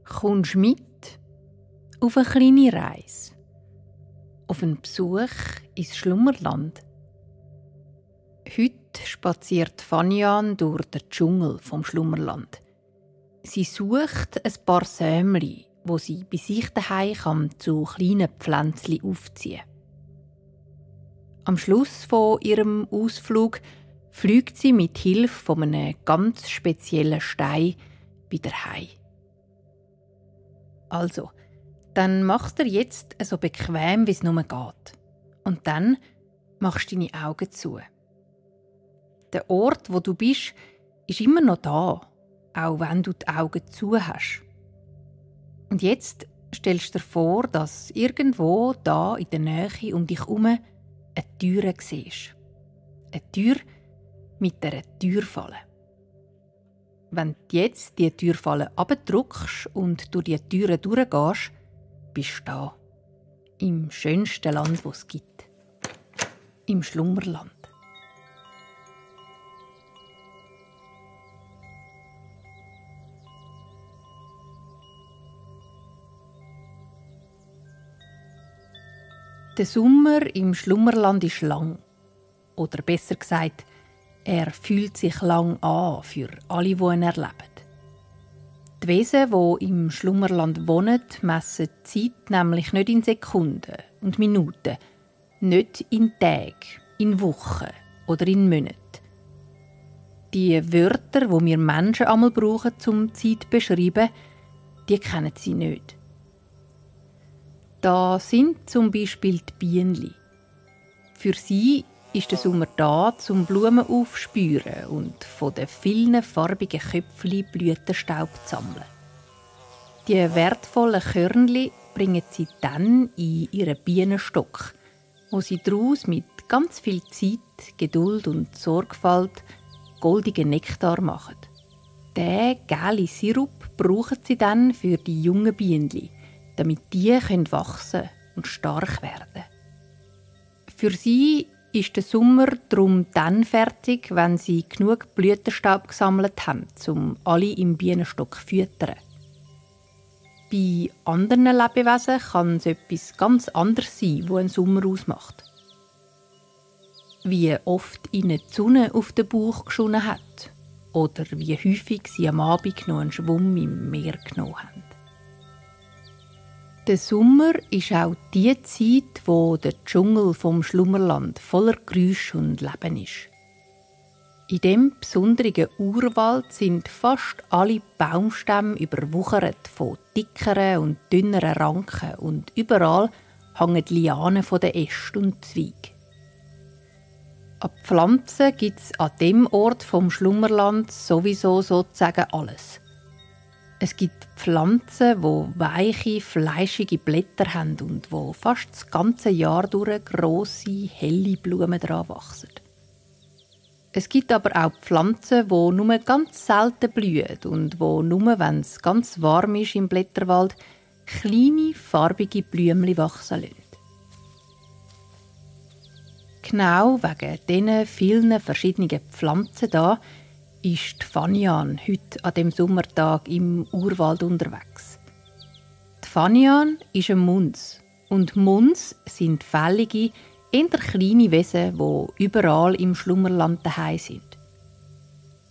Kommst mit auf eine kleine Reise, auf einen Besuch ins Schlummerland. Heute spaziert Fanian durch den Dschungel vom Schlummerland. Sie sucht ein paar Sämli, wo sie bei sich daheim zu kleinen Pflänzchen aufziehen kann. Am Schluss von ihrem Ausflug fliegt sie mit Hilfe von einem ganz speziellen Stein wieder heim. Also, dann machst du dir jetzt so bequem, wie es nur geht. Und dann machst du deine Augen zu. Der Ort, wo du bist, ist immer noch da, auch wenn du die Augen zu hast. Und jetzt stellst du dir vor, dass irgendwo da in der Nähe um dich herum eine Tür siehst. Eine Tür mit einer Türfalle. Wenn du jetzt die Türfalle abdrückst und durch die Türen durchgehst, bist du da. Im schönsten Land, das es gibt. Im Schlummerland. Der Sommer im Schlummerland ist lang. Oder besser gesagt, er fühlt sich lang an für alle, die ihn erleben. Die Wesen, die im Schlummerland wohnen, messen die Zeit nämlich nicht in Sekunden und Minuten, nicht in Tagen, in Wochen oder in Monaten. Die Wörter, die wir Menschen einmal brauchen, um Zeit zu beschreiben, die kennen sie nicht. Da sind zum Beispiel die Bienen. Für sie ist der Sommer da, um Blumen aufzuspüren und von den vielen farbigen Köpfchen Blütenstaub zu sammeln. Die wertvollen Körnchen bringen sie dann in ihren Bienenstock, wo sie daraus mit ganz viel Zeit, Geduld und Sorgfalt goldigen Nektar machen. Diesen gelben Sirup brauchen sie dann für die jungen Bienen, damit die wachsen und stark werden. Für sie ist der Sommer darum dann fertig, wenn sie genug Blütenstaub gesammelt haben, um alle im Bienenstock zu füttern. Bei anderen Lebewesen kann es etwas ganz anderes sein, was einen Sommer ausmacht. Wie oft ihnen die Sonne auf den Bauch geschonen hat oder wie häufig sie am Abend noch einen Schwumm im Meer genommen haben. Der Sommer ist auch die Zeit, wo der Dschungel vom Schlummerland voller Geräusch und Leben ist. In diesem besonderen Urwald sind fast alle Baumstämme überwuchert von dickeren und dünneren Ranken und überall hängen die Lianen von den Ästen und Zweigen. An Pflanzen gibt es an diesem Ort vom Schlummerland sowieso sozusagen alles. Es gibt Pflanzen, die weiche, fleischige Blätter haben und wo fast das ganze Jahr durch grosse, helle Blumen dran wachsen. Es gibt aber auch Pflanzen, die nur ganz selten blühen und wo nur, wenn es ganz warm ist im Blätterwald, kleine, farbige Blümchen wachsen lassen. Genau wegen diesen vielen verschiedenen Pflanzen hier ist Fanian heute an dem Sommertag im Urwald unterwegs. Die Fanian ist ein Muns und Muns sind fällige, eher kleine Wesen, die überall im Schlummerland daheim sind.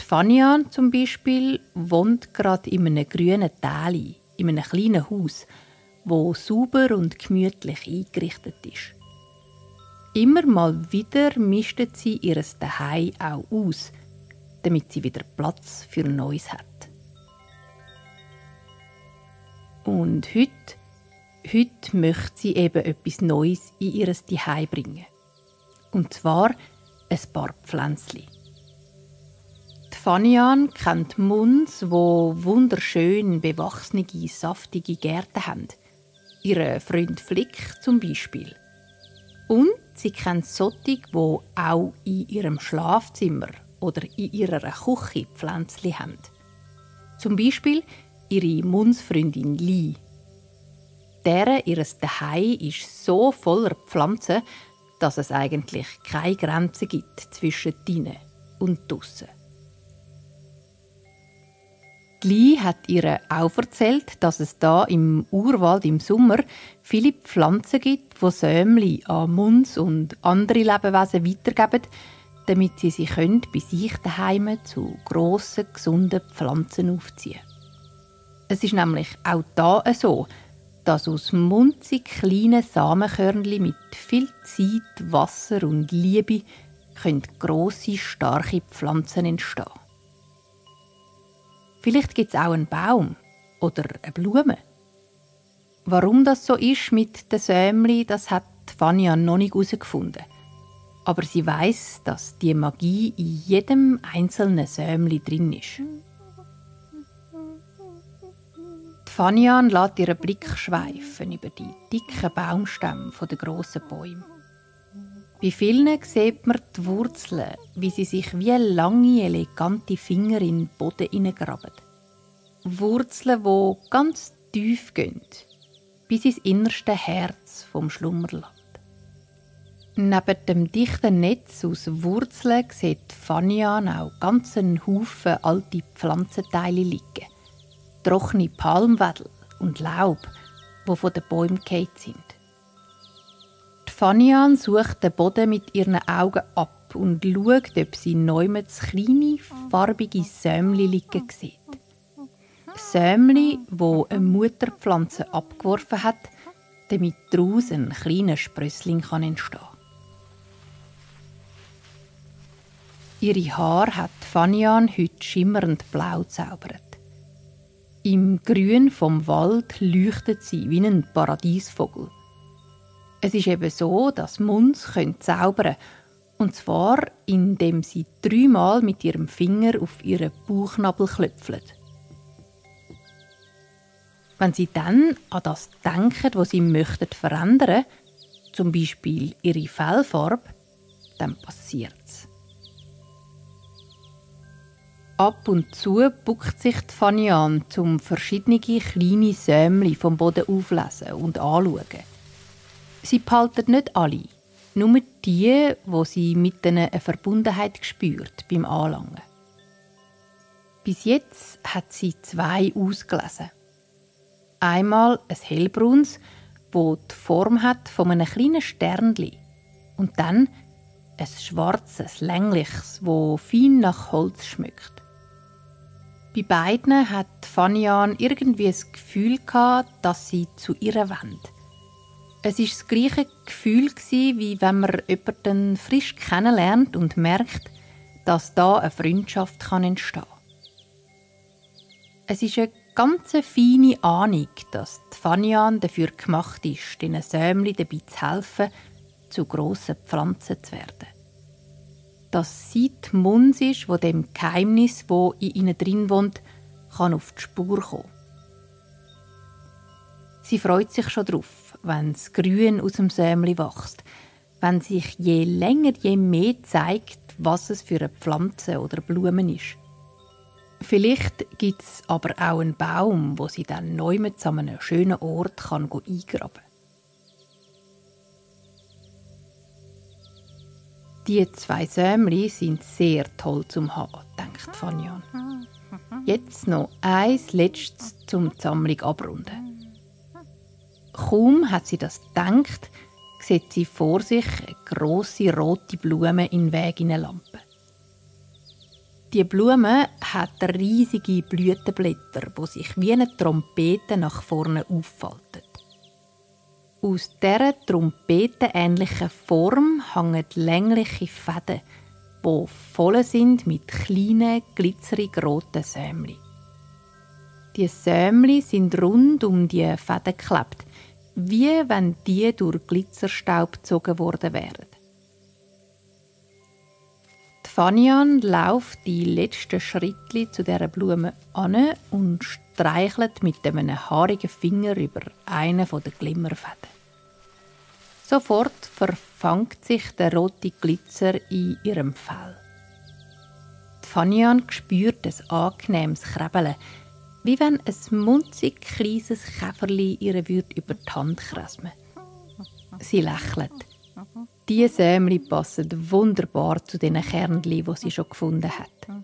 Die Fanian zum Beispiel wohnt gerade in einem grünen Täli, in einem kleinen Haus, wo sauber und gemütlich eingerichtet ist. Immer mal wieder mischt sie ihr Zuhause auch aus, damit sie wieder Platz für Neues hat. Und heute möchte sie eben etwas Neues in ihr Zuhause bringen. Und zwar ein paar Pflänzchen. Die Fanian kennt Muns, die wunderschön bewachsene, saftige Gärten haben. Ihre Freund Flick zum Beispiel. Und sie kennt solche, die auch in ihrem Schlafzimmer oder in ihrer Küche Pflänzchen haben. Zum Beispiel ihre Munsfreundin Li. Deren ihres Zuhause ist so voller Pflanzen, dass es eigentlich keine Grenze gibt zwischen drinnen und draussen. Li hat ihr auch erzählt, dass es da im Urwald im Sommer viele Pflanzen gibt, die Sämli an Muns und andere Lebewesen weitergeben, damit sie sich bei sich daheim zu grossen, gesunden Pflanzen aufziehen. Es ist nämlich auch da so, dass aus munzig kleinen Samenkörnchen mit viel Zeit, Wasser und Liebe grosse, starke Pflanzen entstehen. Vielleicht gibt es auch einen Baum oder eine Blume. Warum das so ist mit den Sämli, das hat Fania noch nicht herausgefunden. Aber sie weiss, dass die Magie in jedem einzelnen Sämli drin ist. Fania lässt ihren Blick schweifen über die dicken Baumstämme der grossen Bäume. Bei vielen sieht man die Wurzeln, wie sie sich wie lange, elegante Finger in den Boden hineingraben. Wurzeln, die ganz tief gehen, bis ins innerste Herz vom Schlummerland. Neben dem dichten Netz aus Wurzeln sieht Fanian auch ganz einen Haufen alte Pflanzenteile liegen. Trockene Palmwedel und Laub, die von den Bäumen gefallen sind. Fanian sucht den Boden mit ihren Augen ab und schaut, ob sie neumals kleine, farbige Sämli liegen sieht. Sämli, die eine Mutterpflanze abgeworfen hat, damit daraus ein kleiner Sprössling entstehen kann. Ihre Haare hat Fanian heute schimmernd blau gezaubert. Im Grün vom Wald leuchtet sie wie ein Paradiesvogel. Es ist eben so, dass Muns zaubern können, und zwar, indem sie 3-mal mit ihrem Finger auf ihren Bauchnabel klöpfeln. Wenn sie dann an das denken, was sie verändern möchten, zum Beispiel ihre Fellfarbe, dann passiert es. Ab und zu buckt sich Fanian, um verschiedene kleine Sämli vom Boden aufzulesen und anzuschauen. Sie behalten nicht alle, nur die, wo sie mit ihnen eine Verbundenheit spürt beim Anlangen. Bis jetzt hat sie 2 ausgelesen. Einmal ein hellbraunes, das die Form hat von einem kleinen Sternli, und dann ein schwarzes, längliches, das fein nach Holz schmeckt. Bei beiden hat Fanian irgendwie das Gefühl gehabt, dass sie zu ihr wollen. Es war das gleiche Gefühl, wie wenn man jemanden frisch kennenlernt und merkt, dass da eine Freundschaft entstehen kann. Es ist eine ganz feine Ahnung, dass Fanian dafür gemacht ist, den Sämli dabei zu helfen, zu grossen Pflanzen zu werden. Dass sie die Muns ist, die dem Geheimnis, das in ihnen drin wohnt, auf die Spur kommen kann. Sie freut sich schon darauf, wenn das Grün aus dem Sämli wächst, wenn sich je länger, je mehr zeigt, was es für eine Pflanze oder Blume ist. Vielleicht gibt es aber auch einen Baum, wo sie dann neu an einem schönen Ort eingraben kann. Die 2 Sämli sind sehr toll zum haben, denkt Fanian. Jetzt noch ein letztes zum die Sammlung abrunden. Kaum hat sie das gedacht, sieht sie vor sich eine grosse rote Blume in den Weg hineinlampen. Die Blume hat riesige Blütenblätter, die sich wie eine Trompete nach vorne auffalten. Aus dieser trompetenähnlichen Form hängen längliche Fäden, die voll sind mit kleinen, glitzerig roten Sämli. Die Sämli sind rund um die Fäden geklebt, wie wenn die durch Glitzerstaub gezogen worden wären. Fanian läuft die letzten Schritte zu dieser Blume an und streichelt mit einem haarigen Finger über einen der Glimmerfäden. Sofort verfangt sich der rote Glitzer in ihrem Fell. Fanian spürt ein angenehmes Kribbeln, wie wenn ein munzig kleines Käferli ihr über die Hand kresmen. Sie lächelt. Die Sämli passen wunderbar zu den Kernchen, die sie schon gefunden hat.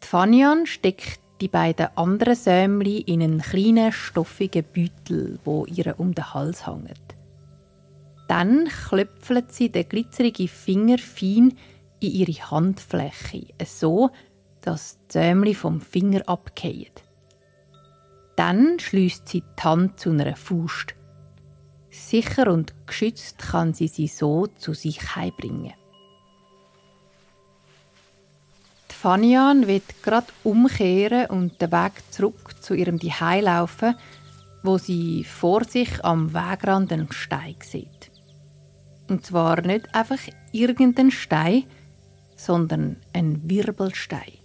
Fanian steckt die beiden anderen Sämli in einen kleinen, stoffigen Beutel, wo ihr um den Hals hängt. Dann klöpfelt sie den glitzerigen Finger fein in ihre Handfläche, so, dass die Sämli vom Finger abfallen. Dann schliesst sie die Hand zu einer Faust. Sicher und geschützt kann sie so zu sich heimbringen. Fanian wird gerade umkehren und den Weg zurück zu ihrem Zuhause laufen, wo sie vor sich am Wegrand einen Stein sieht. Und zwar nicht einfach irgendein Stein, sondern ein Wirbelstein.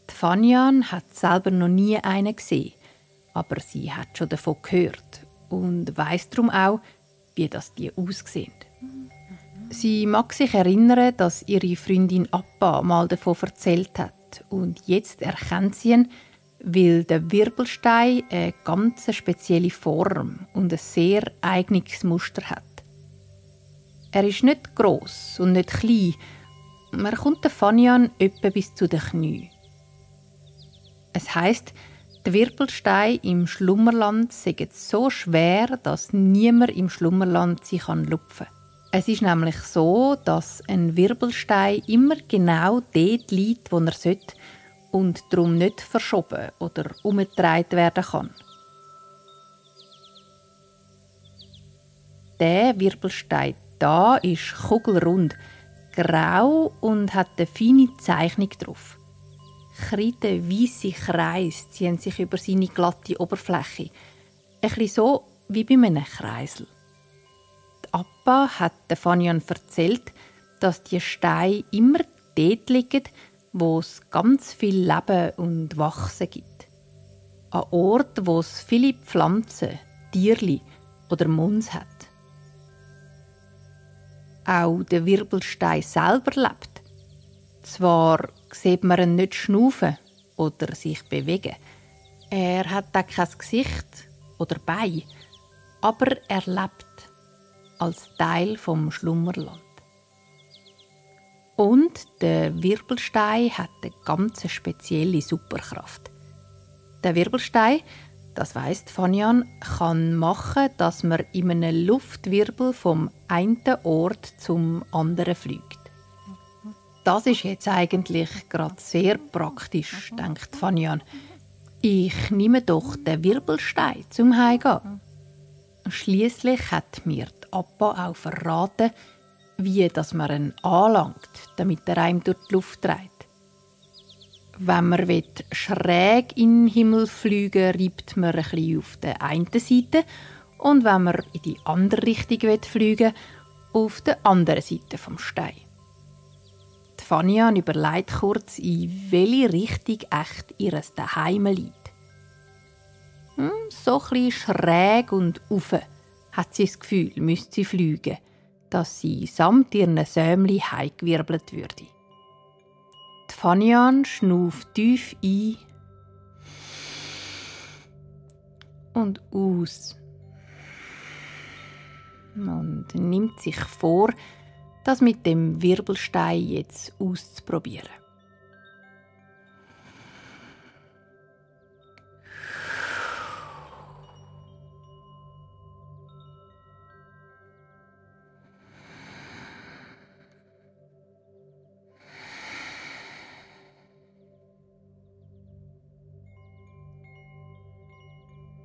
Die Fanian hat selber noch nie einen gesehen, aber sie hat schon davon gehört und weiss darum auch, wie die aussehen. Sie mag sich erinnern, dass ihre Freundin Appa mal davon erzählt hat. Und jetzt erkennt sie ihn, weil der Wirbelstein eine ganz spezielle Form und ein sehr eigenes Muster hat. Er ist nicht gross und nicht klein. Man kommt der Fanian etwa bis zu den Knien. Es heisst, der Wirbelstein im Schlummerland sei so schwer, dass niemand im Schlummerland sie lupfen kann. Es ist nämlich so, dass ein Wirbelstein immer genau dort liegt, wo er sollte und darum nicht verschoben oder umgedreht werden kann. Der Wirbelstein da ist kugelrund, grau und hat eine feine Zeichnung drauf. Kreideweisse Kreise ziehen sich über seine glatte Oberfläche. Ein bisschen so wie bei einem Kreisel. Appa hat Fanian erzählt, dass die Steine immer dort liegen, wo es ganz viel Leben und Wachsen gibt. An Orten, wo es viele Pflanzen, Tierli oder Muns hat. Auch der Wirbelstein selber lebt. Zwar sieht man ihn nicht schnaufen oder sich bewegen. Er hat auch kein Gesicht oder Bein, aber er lebt als Teil vom Schlummerland. Und der Wirbelstein hat eine ganz spezielle Superkraft. Der Wirbelstein, das weiss Fanian, kann machen, dass man in einem Luftwirbel vom einen Ort zum anderen fliegt. Das ist jetzt eigentlich gerade sehr praktisch, denkt Fanian. Ich nehme doch den Wirbelstein zum Heimgehen. Schliesslich hat mir die Appa auch verraten, wie dass man ihn anlangt, damit er einem durch die Luft dreht. Wenn man schräg in den Himmel fliegen will, reibt man ein bisschen auf der einen Seite und wenn man in die andere Richtung fliegen will, auf der anderen Seite vom Stein. Die Fanian überlegt kurz, in welche Richtung echt ihr Daheim liegt. So ein bisschen schräg und auf hat sie das Gefühl, müsste sie fliegen, dass sie samt ihren Sämli heimgewirbelt würde. Die Fanian schnauft tief ein und aus und nimmt sich vor, das mit dem Wirbelstein jetzt auszuprobieren.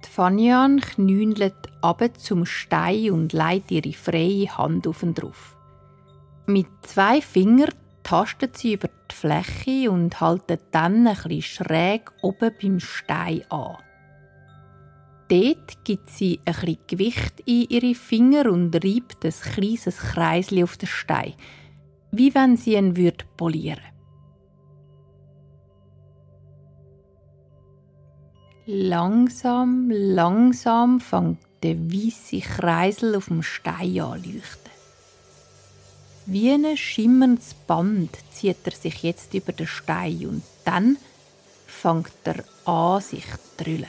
Fanian knündelt runter zum Stein und legt ihre freie Hand auf ihn drauf. Mit 2 Fingern tastet sie über die Fläche und haltet dann ein bisschen schräg oben beim Stein an. Dort gibt sie ein bisschen Gewicht in ihre Finger und reibt ein kleines Kreischen auf den Stein, wie wenn sie ihn polieren würde. Langsam, langsam fängt der weisse Kreisel auf dem Stein an zu leuchten. Wie ein schimmerndes Band zieht er sich jetzt über den Stein und dann fängt er an, sich zu drüllen.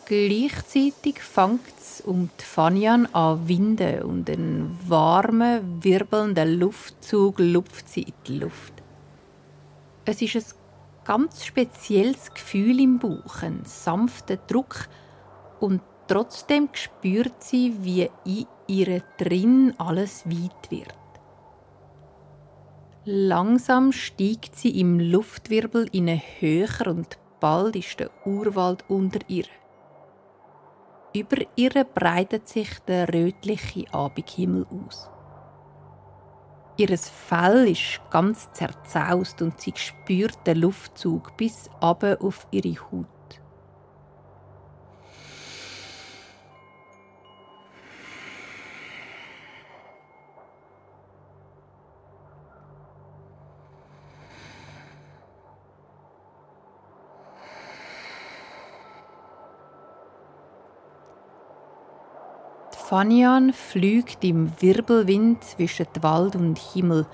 Gleichzeitig fängt es um die Fanian an winden und ein warmer, wirbelnder Luftzug lupft sie in die Luft. Es ist ein ganz spezielles Gefühl im Bauch, einen sanften Druck, und trotzdem spürt sie, wie in ihr drin alles weit wird. Langsam steigt sie im Luftwirbel höher und bald ist der Urwald unter ihr. Über ihr breitet sich der rötliche Abendhimmel aus. Ihr Fell ist ganz zerzaust und sie spürt den Luftzug bis runter auf ihre Haut. Fanian fliegt im Wirbelwind zwischen Wald und Himmel,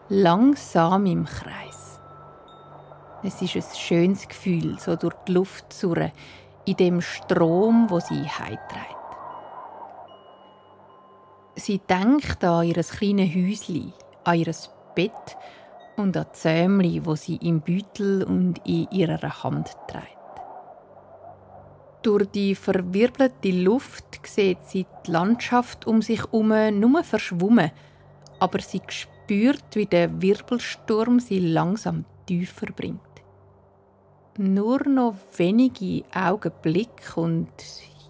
langsam im Kreis. Es ist ein schönes Gefühl, so durch die Luft zu surren, in dem Strom, wo sie heimträgt. Sie denkt an ihr kleines Häuschen, an ihr Bett und an die Sämli, wo sie im Beutel und in ihrer Hand trägt. Durch die verwirbelte Luft sieht sie die Landschaft um sich herum nur verschwommen, aber sie spürt, wie der Wirbelsturm sie langsam tiefer bringt. Nur noch wenige Augenblicke und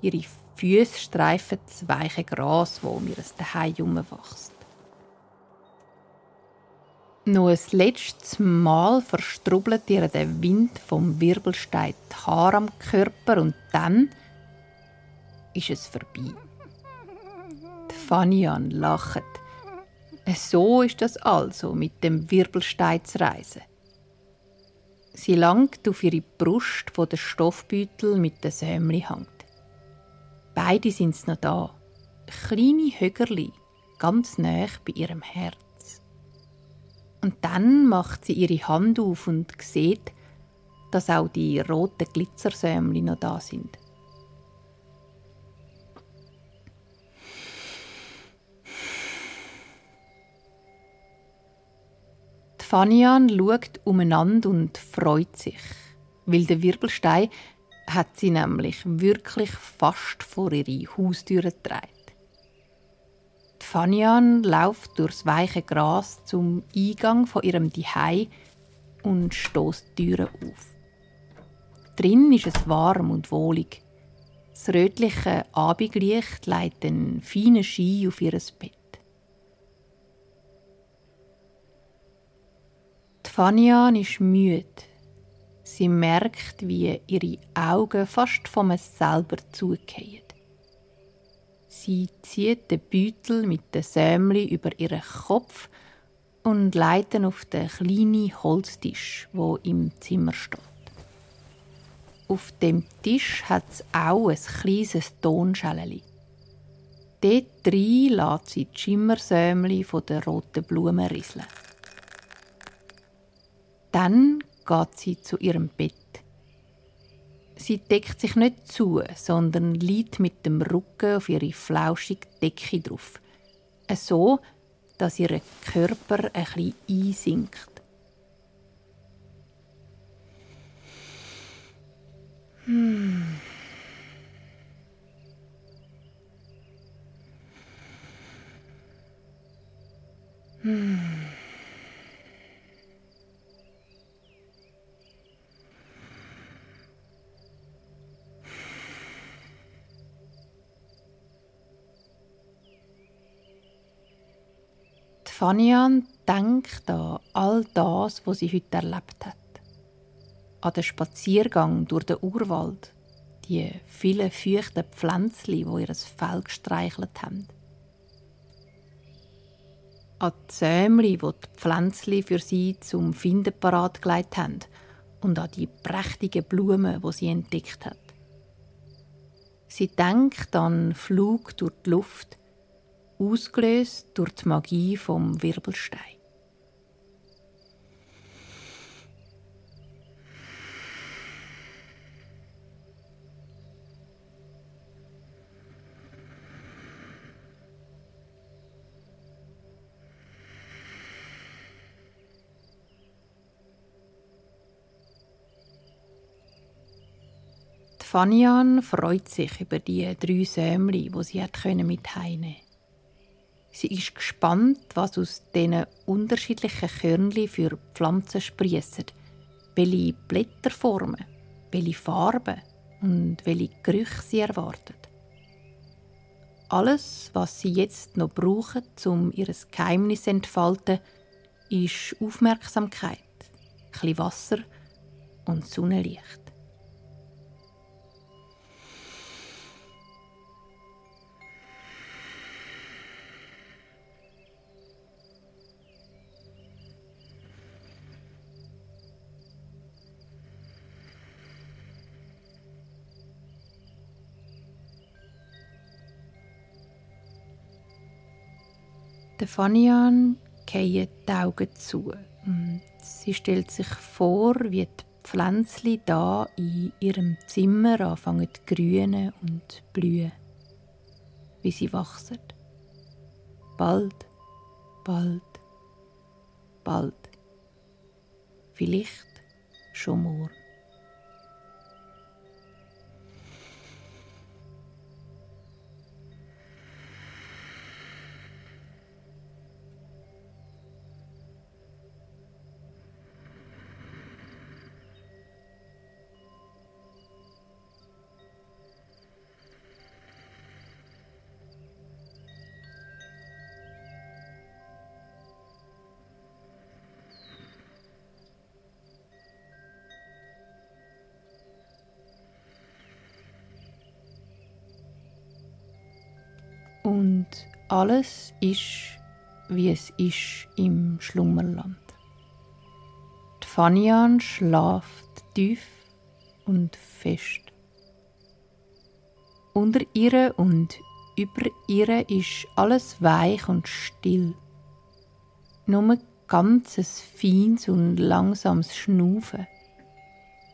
ihre Füße streifen das weiche Gras, das um ihr Zuhause herumwächst. Noch ein letztes Mal verstrubbelt ihr der Wind vom Wirbelstein die Haare am Körper und dann ist es vorbei. Die Fanian lacht. So ist das also, mit dem Wirbelstein zu reisen. Sie langt auf ihre Brust, wo der Stoffbeutel mit den Sämli hängt. Beide sind noch da. Kleine Högerli, ganz nah bei ihrem Herz. Und dann macht sie ihre Hand auf und sieht, dass auch die roten Glitzersämli noch da sind. Die Fanian schaut umeinander und freut sich, weil der Wirbelstein hat sie nämlich wirklich fast vor ihre Haustür getragen. Die Fanian läuft durchs weiche Gras zum Eingang von ihrem Zuhause und stößt die Türe auf. Drin ist es warm und wohlig. Das rötliche Abendlicht legt einen feinen Schein auf ihr Bett. Die Fanian ist müde. Sie merkt, wie ihre Augen fast von sich selber zugehen. Sie zieht den Beutel mit den Sämli über ihren Kopf und legt ihn auf den kleinen Holztisch, wo im Zimmer steht. Auf dem Tisch hat es auch ein kleines Tonschäleli. Dort drin lässt sie die Schimmersämli von den roten Blumen rieseln. Dann geht sie zu ihrem Bett. Sie deckt sich nicht zu, sondern liegt mit dem Rücken auf ihre flauschige Decke drauf. So, dass ihr Körper ein bisschen einsinkt. Fanian denkt an all das, was sie heute erlebt hat. An den Spaziergang durch den Urwald, die vielen feuchten Pflänzchen, die ihr Fell gestreichelt haben. An die Sämli, die die Pflänzchen für sie zum Finden parat gelegt haben, und an die prächtigen Blumen, die sie entdeckt hat. Sie denkt an den Flug durch die Luft, ausgelöst durch die Magie vom Wirbelstein. Fanian freut sich über die 3 Sämli, die sie mit heimnehmen konnte. Sie ist gespannt, was aus diesen unterschiedlichen Körnchen für Pflanzen sprießen, welche Blätterformen, welche Farben und welche Gerüche sie erwartet. Alles, was sie jetzt noch brauchen, um ihr Geheimnis zu entfalten, ist Aufmerksamkeit, ein bisschen Wasser und Sonnenlicht. Der Fanian fallen die Augen zu und sie stellt sich vor, wie die Pflänzchen da in ihrem Zimmer anfangen zu grünen und blühen. Wie sie wachsen. Bald, bald, bald. Vielleicht schon morgen. Und alles ist, wie es ist im Schlummerland. Die Fanian schläft tief und fest. Unter ihr und über ihr ist alles weich und still. Nur ganzes feines und langsames Schnaufen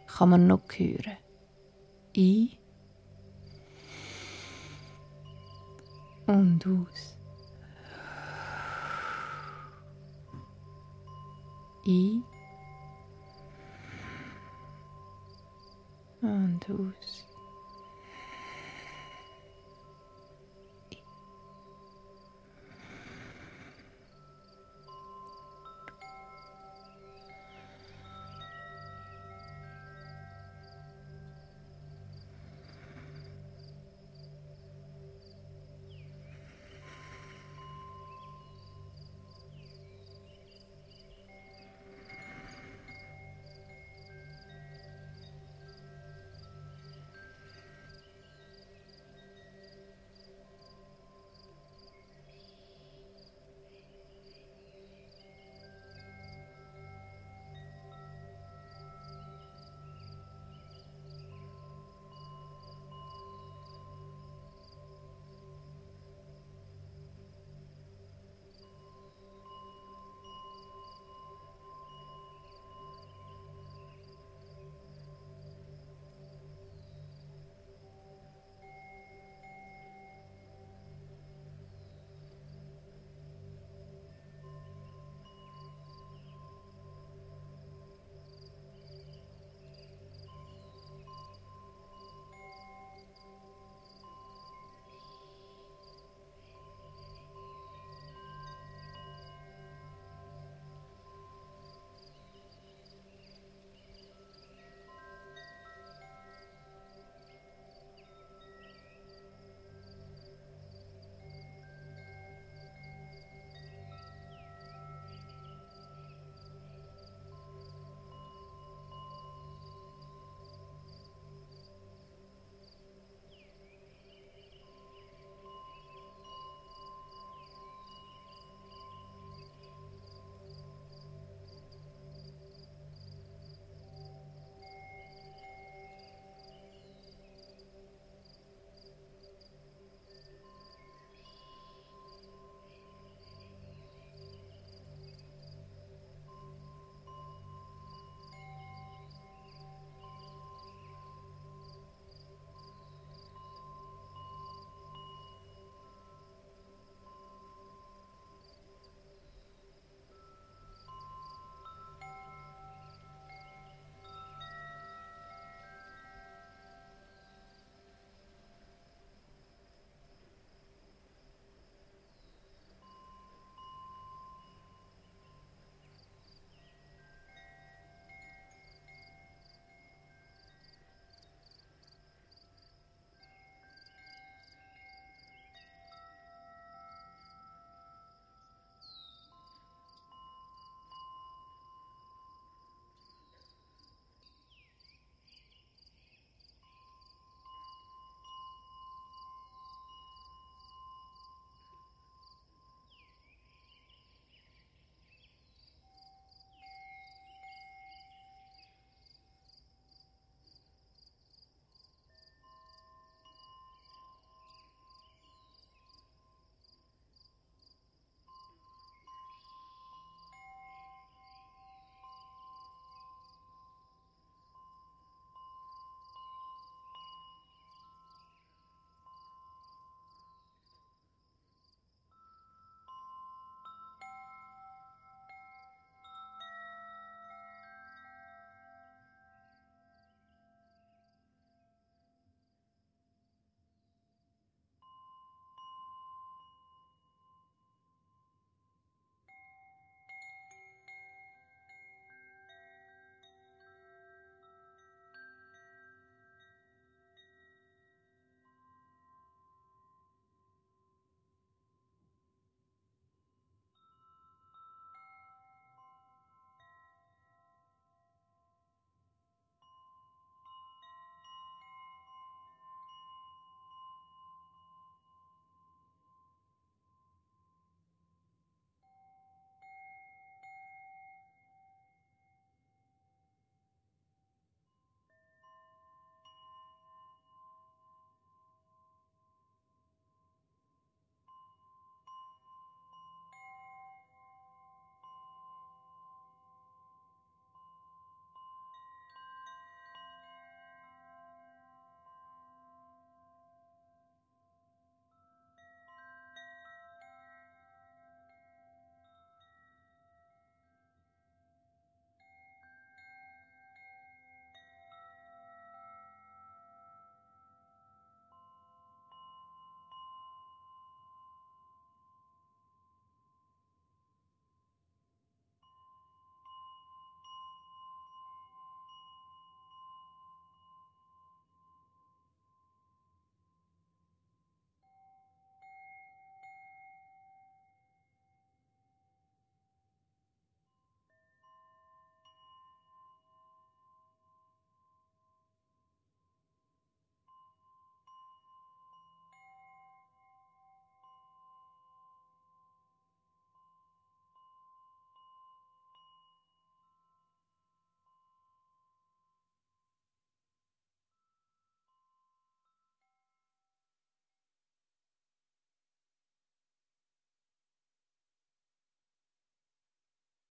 kann man noch hören. Ein und aus. Ein und aus.